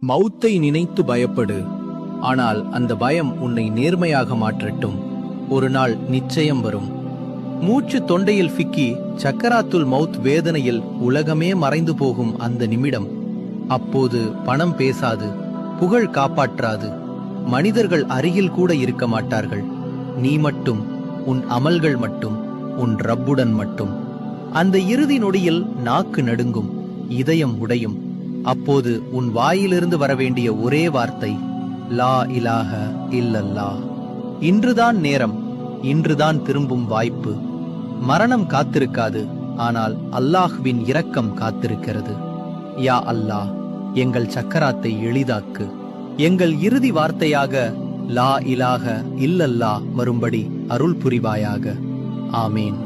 மௌத்தை நினைத்து பயப்படு, ஆனால் அந்த பயம் உன்னை நேர்மையாக மாற்றட்டும். ஒரு நாள் நிச்சயம் வரும். மூச்சு தொண்டையில் ஃபிக்கி சக்கராத்துல் மவுத் வேதனையில் உலகமே மறைந்து போகும் அந்த நிமிடம். அப்போது பணம் பேசாது, புகழ் காப்பாற்றாது, மனிதர்கள் அருகில் கூட இருக்க மாட்டார்கள். நீ மட்டும், உன் அமல்கள் மட்டும், உன் ரப்புடன் மட்டும். அந்த இறுதி நொடியில் நாக்கு நடுங்கும், இதயம் உடையும். அப்போது உன் வாயிலிருந்து வரவேண்டிய ஒரே வார்த்தை, லா இலாஹ இல்லல்லாஹ். இன்றுதான் நேரம், இன்றுதான் திரும்பும் வாய்ப்பு. மரணம் காத்திருக்காது, ஆனால் அல்லாஹ்வின் இரக்கம் காத்திருக்கிறது. யா அல்லாஹ், எங்கள் சக்கராத்தை எளிதாக்கு. எங்கள் இறுதி வார்த்தையாக லா இலாஹ இல்லல்லாஹ் வரும்படி அருள் புரிவாயாக. ஆமீன்.